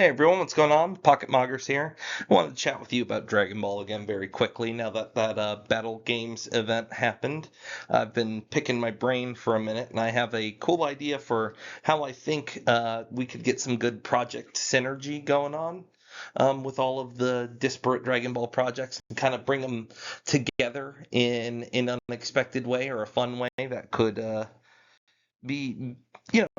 Hey everyone, what's going on? Pocket Moggers here. I wanted to chat with you about Dragon Ball again very quickly now that Battle Games event happened. I've been picking my brain for a minute and I have a cool idea for how I think we could get some good project synergy going on with all of the disparate Dragon Ball projects and kind of bring them together in an unexpected way or a fun way that could be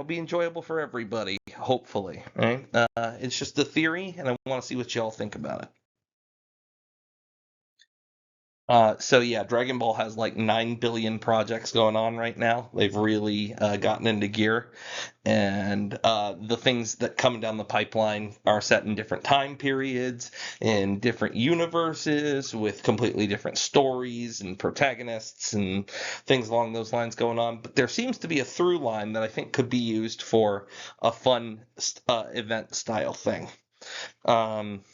be enjoyable for everybody, hopefully, right? It's just a theory and I want to see what y'all think about it. So yeah, Dragon Ball has like 9 billion projects going on right now. They've really gotten into gear, and the things that come down the pipeline are set in different time periods, in different universes, with completely different stories and protagonists and things along those lines going on. But there seems to be a through line that I think could be used for a fun event style thing. Um,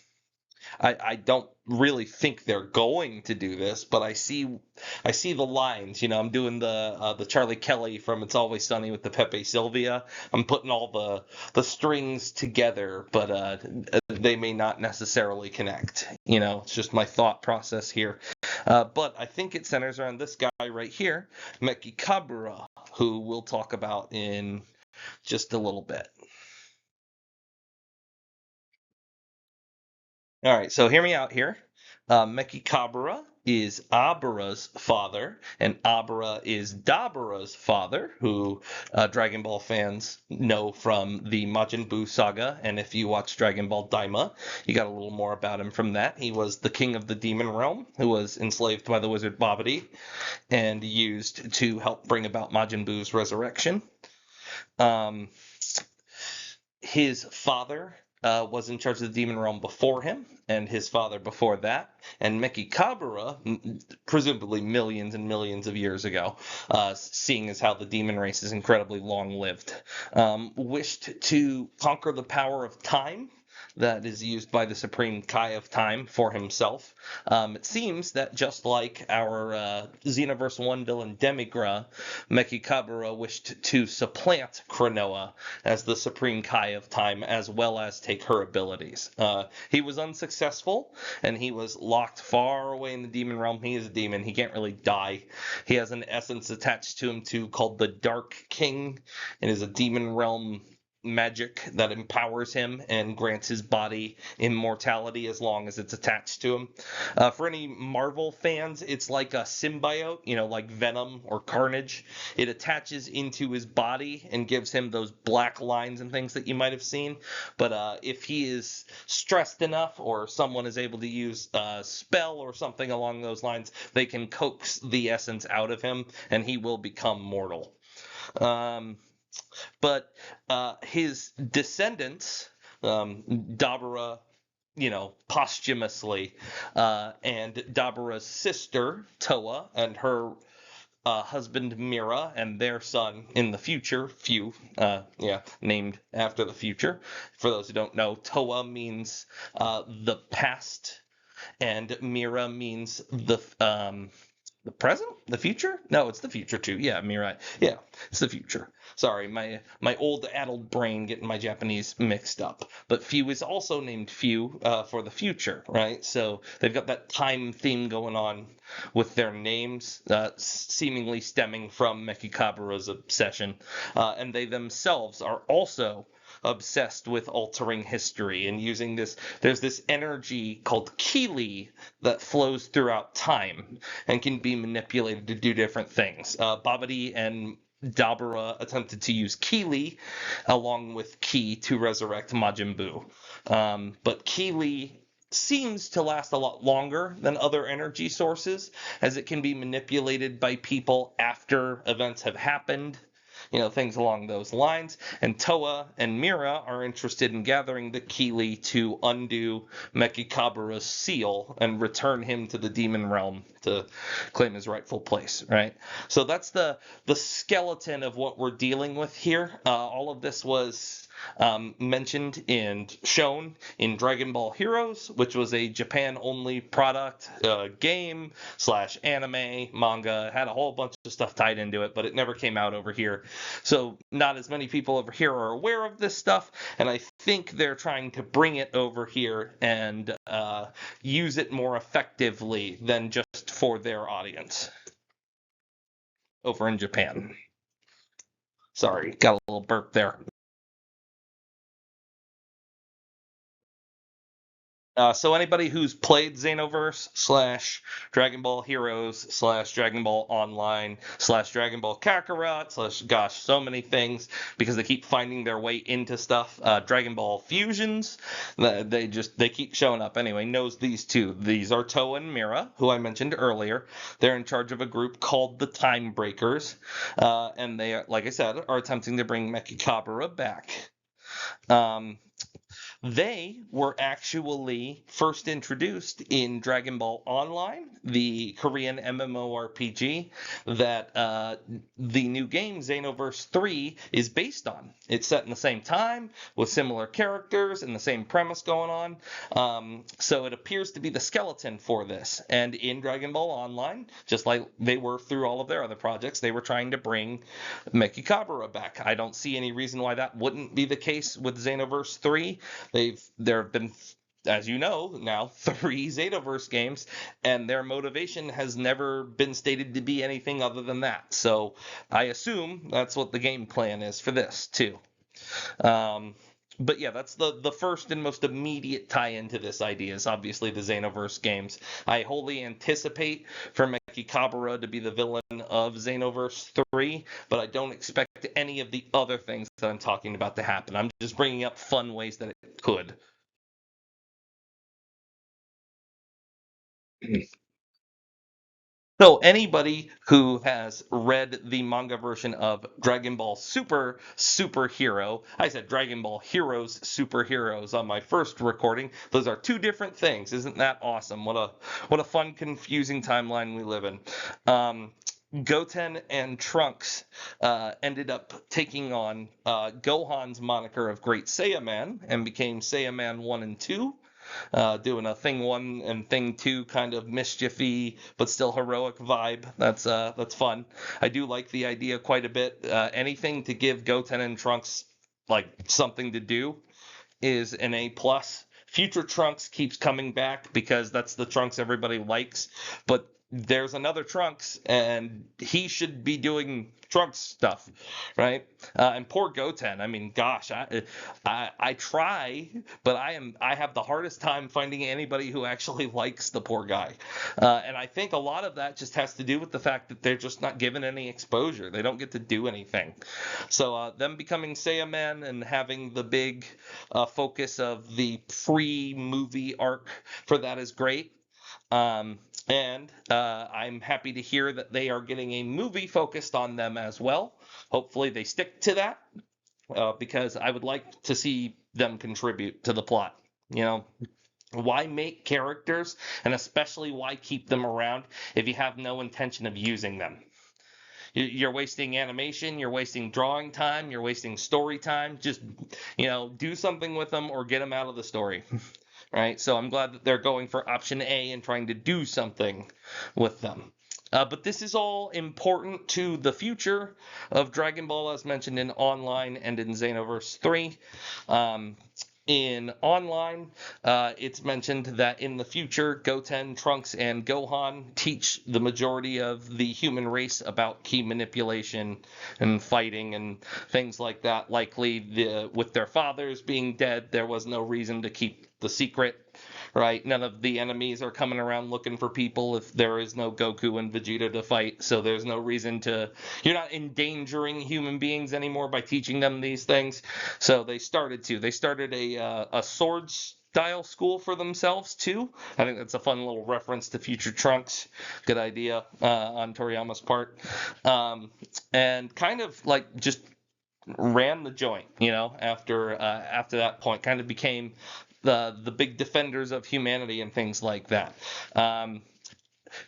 I don't really think they're going to do this, but I see the lines. I'm doing the Charlie Kelly from It's Always Sunny with the Pepe Sylvia. I'm putting all the strings together, but they may not necessarily connect. It's just my thought process here. But I think it centers around this guy right here, Meki Kabura, who we'll talk about in just a little bit. All right, so hear me out here. Mekikabara is Abara's father, and Abara is Dabara's father, who Dragon Ball fans know from the Majin Buu saga. And if you watch Dragon Ball Daima, you got a little more about him from that. He was the king of the demon realm who was enslaved by the wizard Babidi and used to help bring about Majin Buu's resurrection. Um, his father was in charge of the demon realm before him, and his father before that. And Meki Kabura, presumably millions and millions of years ago, seeing as how the demon race is incredibly long lived, wished to conquer the power of time that is used by the Supreme Kai of Time for himself. It seems that just like our Xenoverse 1 villain Demigra, Mekikabura wished to supplant Cronoa as the Supreme Kai of Time, as well as take her abilities. He was unsuccessful, and he was locked far away in the demon realm. He is a demon. He can't really die. He has an essence attached to him, too, called the Dark King, and is a demon realm magic that empowers him and grants his body immortality as long as it's attached to him. For any Marvel fans, it's like a symbiote, like Venom or Carnage. It attaches into his body and gives him those black lines and things that you might have seen. But if he is stressed enough or someone is able to use a spell or something along those lines, they can coax the essence out of him and he will become mortal. But his descendants, Dabura, posthumously, and Dabura's sister, Toa, and her husband Mira and their son in the future, Fu, named after the future. For those who don't know, Toa means the past, and Mira means the present, the future. No, it's the future too. Yeah, Mira. Yeah, it's the future. Sorry, my old addled brain getting my Japanese mixed up. But Fu is also named Fu for the future, right? So they've got that time theme going on with their names, seemingly stemming from Mekikabura's obsession, and they themselves are also obsessed with altering history and using this. There's this energy called Kili that flows throughout time and can be manipulated to do different things. Babidi and Dabura attempted to use Kili along with Ki to resurrect Majin Buu. But Kili seems to last a lot longer than other energy sources, as it can be manipulated by people after events have happened, things along those lines. And Toa and Mira are interested in gathering the Kili to undo Mekikabura's seal and return him to the demon realm to claim his rightful place, right? So that's the skeleton of what we're dealing with here. All of this was mentioned and shown in Dragon Ball Heroes, which was a Japan-only product, game slash anime, manga, had a whole bunch of stuff tied into it, but it never came out over here. So not as many people over here are aware of this stuff, and I think they're trying to bring it over here and use it more effectively than just for their audience over in Japan. Sorry, got a little burp there. So anybody who's played Xenoverse slash Dragon Ball Heroes slash Dragon Ball Online slash Dragon Ball Kakarot slash gosh, so many things because they keep finding their way into stuff. Dragon Ball Fusions, they keep showing up anyway. Knows these two. These are Toa and Mira, who I mentioned earlier. They're in charge of a group called the Time Breakers, and they, like I said, are attempting to bring Mechikabura back. They were actually first introduced in Dragon Ball Online, the Korean MMORPG that the new game Xenoverse 3 is based on. It's set in the same time with similar characters and the same premise going on. So it appears to be the skeleton for this. And in Dragon Ball Online, just like they were through all of their other projects, they were trying to bring Mechikabura back. I don't see any reason why that wouldn't be the case with Xenoverse 3. There have been, as you know, now 3 Xenoverse games, and their motivation has never been stated to be anything other than that. So I assume that's what the game plan is for this too. But yeah, that's the first and most immediate tie-in to this idea is obviously the Xenoverse games. I wholly anticipate for Mechikabura to be the villain of Xenoverse 3, but I don't expect any of the other things that I'm talking about to happen. I'm just bringing up fun ways that it could. So anybody who has read the manga version of Dragon Ball Superhero, I said Dragon Ball Heroes Superheroes on my first recording. Those are two different things. Isn't that awesome? What a fun, confusing timeline we live in. Goten and Trunks ended up taking on Gohan's moniker of Great Saiyaman and became Saiyaman 1 and 2. Doing a thing 1 and thing 2 kind of mischiefy but still heroic vibe. That's fun. I do like the idea quite a bit. Anything to give Goten and Trunks like something to do is an A plus. Future Trunks keeps coming back because that's the Trunks everybody likes, but there's another Trunks, and he should be doing Trunks stuff, right? And poor Goten. I mean, gosh, I try, but I have the hardest time finding anybody who actually likes the poor guy, and I think a lot of that just has to do with the fact that they're just not given any exposure. They don't get to do anything. So them becoming Saiyaman and having the big focus of the pre-movie arc for that is great. And I'm happy to hear that they are getting a movie focused on them as well. Hopefully they stick to that because I would like to see them contribute to the plot. You know, why make characters and especially why keep them around if you have no intention of using them? You're wasting animation, you're wasting drawing time, you're wasting story time. Just, do something with them or get them out of the story. Right? So I'm glad that they're going for option A and trying to do something with them. But this is all important to the future of Dragon Ball, as mentioned in Online and in Xenoverse 3. In Online, it's mentioned that in the future, Goten, Trunks, and Gohan teach the majority of the human race about ki manipulation and fighting and things like that. Likely, with their fathers being dead, there was no reason to keep the secret, right? None of the enemies are coming around looking for people if there is no Goku and Vegeta to fight, so there's no reason to... You're not endangering human beings anymore by teaching them these things. So they started a sword style school for themselves too. I think that's a fun little reference to Future Trunks. Good idea on Toriyama's part. And kind of like just ran the joint, after that point. Kind of became the big defenders of humanity and things like that.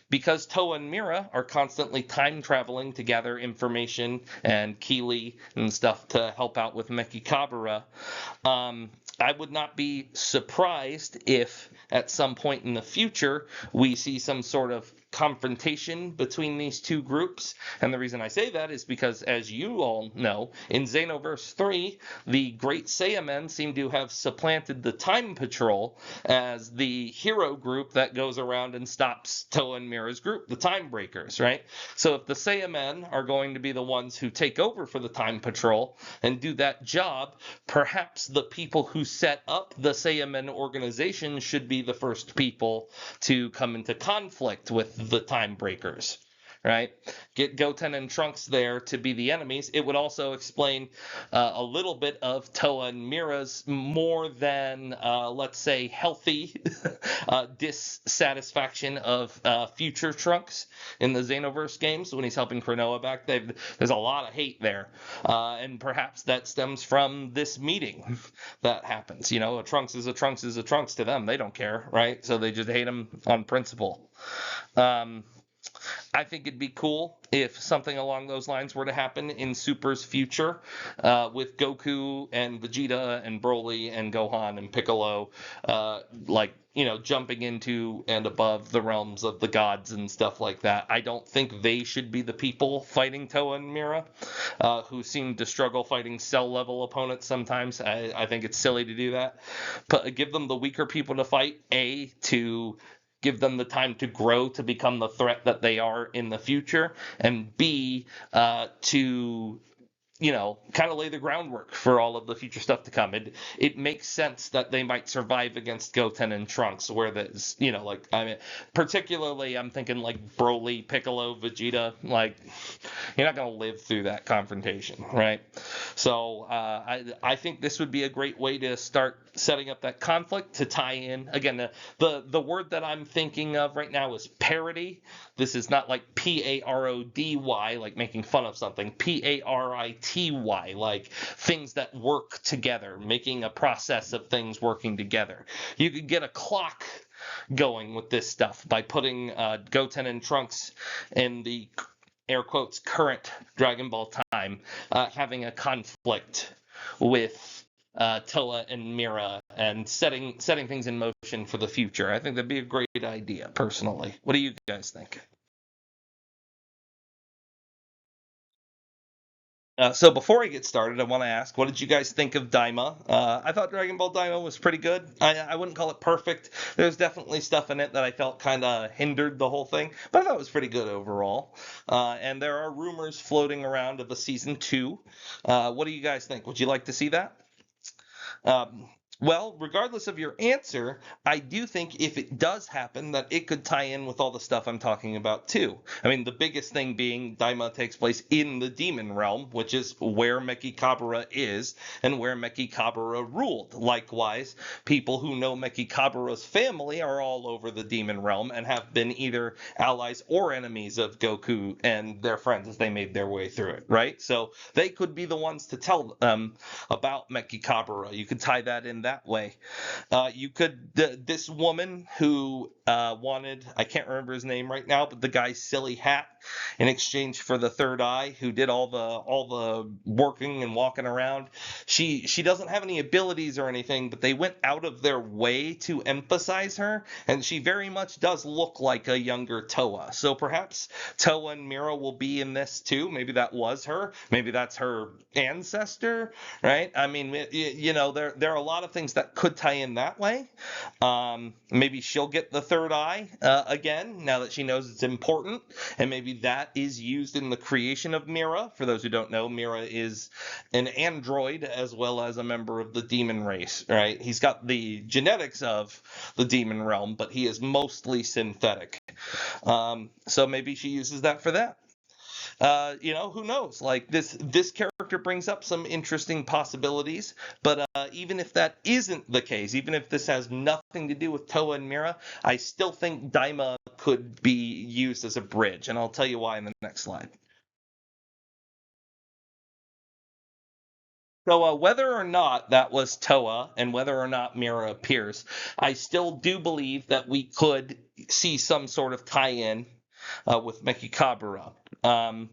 because Toa and Mira are constantly time traveling to gather information and Keeley and stuff to help out with Mechikabura, I would not be surprised if at some point in the future we see some sort of confrontation between these two groups. And the reason I say that is because, as you all know, in Xenoverse 3, the Great Saiyamen seem to have supplanted the Time Patrol as the hero group that goes around and stops Toa and Mira's group, the Time Breakers, right? So if the Saiyamen are going to be the ones who take over for the Time Patrol and do that job, perhaps the people who set up the Saiyamen organization should be the first people to come into conflict with the Time Breakers, right? Get Goten and Trunks there to be the enemies. It would also explain a little bit of Toa and Mira's more than, let's say, healthy dissatisfaction of future Trunks in the Xenoverse games when he's helping Cronoa back. There's a lot of hate there, and perhaps that stems from this meeting that happens. You know, a Trunks is a Trunks is a Trunks to them. They don't care, right? So they just hate him on principle. I think it'd be cool if something along those lines were to happen in Super's future, with Goku and Vegeta and Broly and Gohan and Piccolo, jumping into and above the realms of the gods and stuff like that. I don't think they should be the people fighting Toa and Mira, who seem to struggle fighting cell level opponents sometimes. I think it's silly to do that. But give them the weaker people to fight, to give them the time to grow to become the threat that they are in the future, and B, to kind of lay the groundwork for all of the future stuff to come. It makes sense that they might survive against Goten and Trunks, where there's, particularly I'm thinking like Broly, Piccolo, Vegeta, you're not going to live through that confrontation, right? So I think this would be a great way to start setting up that conflict to tie in. Again, the word that I'm thinking of right now is parody. This is not like parody, like making fun of something. parity, like things that work together, making a process of things working together. You could get a clock going with this stuff by putting Goten and Trunks in the air quotes current Dragon Ball time, having a conflict with Toa and Mira and setting things in motion for the future. I think that'd be a great idea, personally. What do you guys think? So before I get started, I want to ask, what did you guys think of Daima? I thought Dragon Ball Daima was pretty good. I wouldn't call it perfect. There's definitely stuff in it that I felt kind of hindered the whole thing, but I thought it was pretty good overall. And there are rumors floating around of a season 2. What do you guys think? Would you like to see that? Um, well, regardless of your answer, I do think if it does happen, that it could tie in with all the stuff I'm talking about too. I mean, the biggest thing being Daima takes place in the demon realm, which is where Mechikabura is and where Mechikabura ruled. Likewise, people who know Mechikabura's family are all over the demon realm and have been either allies or enemies of Goku and their friends as they made their way through it, right? So they could be the ones to tell them about Mechikabura. You could tie that in that way. This woman who wanted, I can't remember his name right now, but the guy's silly hat in exchange for the third eye, who did all the working and walking around. She doesn't have any abilities or anything, but they went out of their way to emphasize her, and she very much does look like a younger Toa. So perhaps Toa and Mira will be in this too. Maybe that was her. Maybe that's her ancestor, right? I mean, there are a lot of things that could tie in that way. Maybe she'll get the third eye again now that she knows it's important, and maybe that is used in the creation of Mira. For those who don't know, Mira is an android as well as a member of the demon race, right? He's got the genetics of the demon realm, but he is mostly synthetic. So maybe she uses that for that. Who knows? Like this character brings up some interesting possibilities, but even if that isn't the case, even if this has nothing to do with Toa and Mira, I still think Daima could be used as a bridge, and I'll tell you why in the next slide. So whether or not that was Toa and whether or not Mira appears, I still do believe that we could see some sort of tie-in with Mechikabura. Um,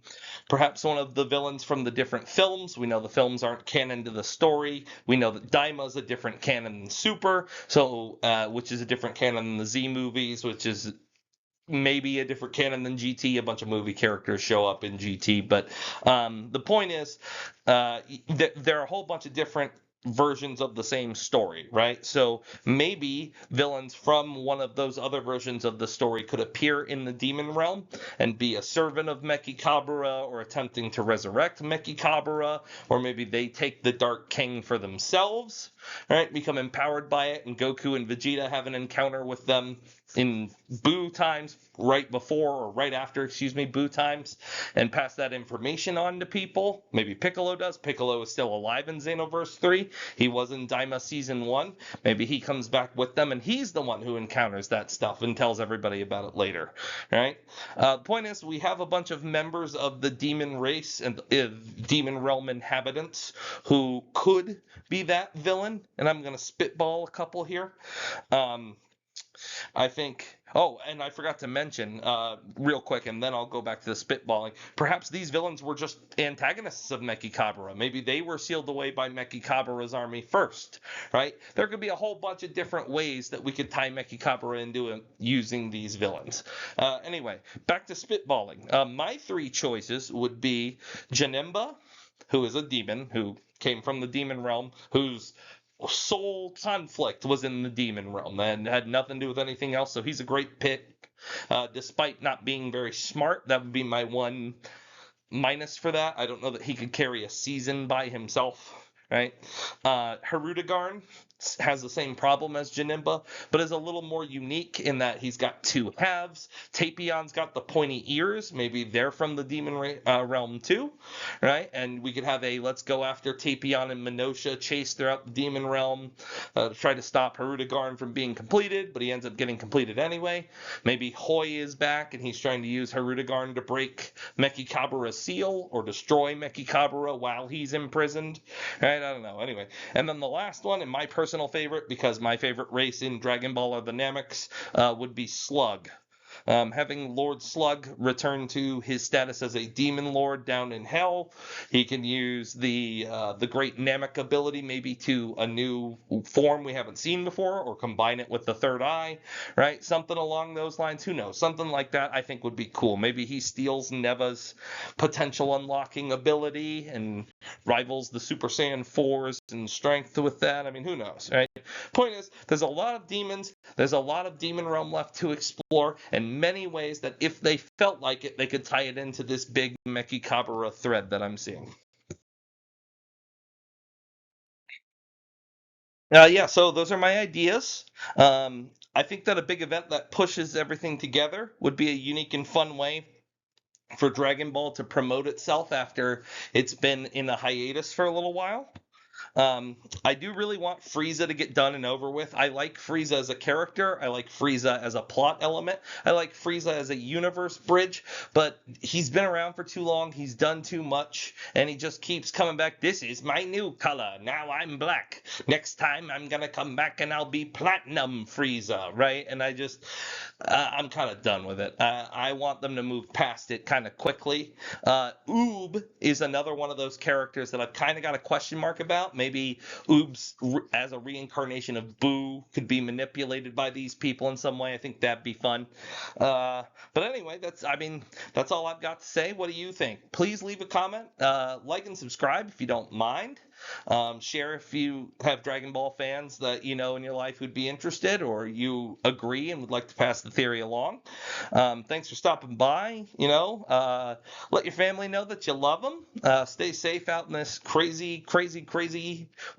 Perhaps one of the villains from the different films. We know the films aren't canon to the story. We know that Daima's a different canon than Super, so which is a different canon than the Z movies, which is maybe a different canon than GT. A bunch of movie characters show up in GT, but the point is, there are a whole bunch of different versions of the same story, right? So maybe villains from one of those other versions of the story could appear in the demon realm and be a servant of Mechikabura or attempting to resurrect Mechikabura, or maybe they take the Dark King for themselves, right? Become empowered by it, and Goku and Vegeta have an encounter with them in Buu times, right before or right after, excuse me, Buu times, and pass that information on to people. Maybe Piccolo does. Piccolo is still alive in Xenoverse 3. He was in Daima Season 1. Maybe he comes back with them, and he's the one who encounters that stuff and tells everybody about it later, right? The point is, we have a bunch of members of the demon race and demon realm inhabitants who could be that villain, and I'm going to spitball a couple here. I think. Oh, and I forgot to mention, real quick, and then I'll go back to the spitballing. Perhaps these villains were just antagonists of Mechikabura. Maybe they were sealed away by Mechikabura's army first, right? There could be a whole bunch of different ways that we could tie Mechikabura into using these villains. Anyway, back to spitballing. My three choices would be Janemba, who is a demon, who came from the demon realm, whose sole conflict was in the demon realm and had nothing to do with anything else. So he's a great pick, despite not being very smart. That would be my one minus for that. I don't know that he could carry a season by himself, right? Harudegarn has the same problem as Janemba, but is a little more unique in that he's got two halves. Tapion's got the pointy ears. Maybe they're from the demon realm too, right? And we could have a let's go after Tapion and Minosha chase throughout the demon realm to try to stop Harudegarn from being completed, but he ends up getting completed anyway. Maybe Hoi is back and he's trying to use Harudegarn to break Mechikabura's seal or destroy Mechikabura while he's imprisoned, right? I don't know. Anyway, and then the last one, and my personal favorite, because my favorite race in Dragon Ball are the Nameks, would be Slug. Having Lord Slug return to his status as a demon lord down in hell, he can use the great Namek ability maybe to a new form we haven't seen before, or combine it with the third eye, right? Something along those lines. Who knows? Something like that I think would be cool. Maybe he steals Neva's potential unlocking ability and rivals the Super Saiyan 4s in strength with that. I mean, who knows, right? Point is, there's a lot of demons. There's a lot of demon realm left to explore, and many ways that if they felt like it, they could tie it into this big Mechikabura thread that I'm seeing. Yeah, so those are my ideas. I think that a big event that pushes everything together would be a unique and fun way for Dragon Ball to promote itself after it's been in a hiatus for a little while. I do really want Frieza to get done and over with. I like Frieza as a character. I like Frieza as a plot element. I like Frieza as a universe bridge, but he's been around for too long. He's done too much, and he just keeps coming back. This is my new color. Now I'm black. Next time I'm going to come back and I'll be platinum Frieza, right? And I'm kind of done with it. I want them to move past it kind of quickly. Oob is another one of those characters that I've kind of got a question mark about. Maybe Oobs, as a reincarnation of Boo, could be manipulated by these people in some way. I think that'd be fun. But anyway, that's all I've got to say. What do you think? Please leave a comment, like and subscribe if you don't mind. Share if you have Dragon Ball fans that you know in your life who'd be interested, or you agree and would like to pass the theory along. Thanks for stopping by. Let your family know that you love them. Stay safe out in this crazy, crazy, crazy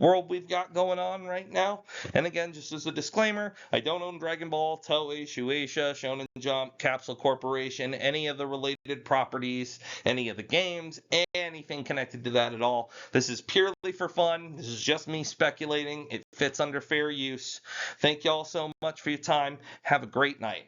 world we've got going on right now. And again, just as a disclaimer, I don't own Dragon Ball, Toei, Shueisha, Shonen Jump, Capsule Corporation, any of the related properties, any of the games, anything connected to that at all. This is purely for fun. This is just me speculating. It fits under fair use. Thank y'all so much for your time. Have a great night.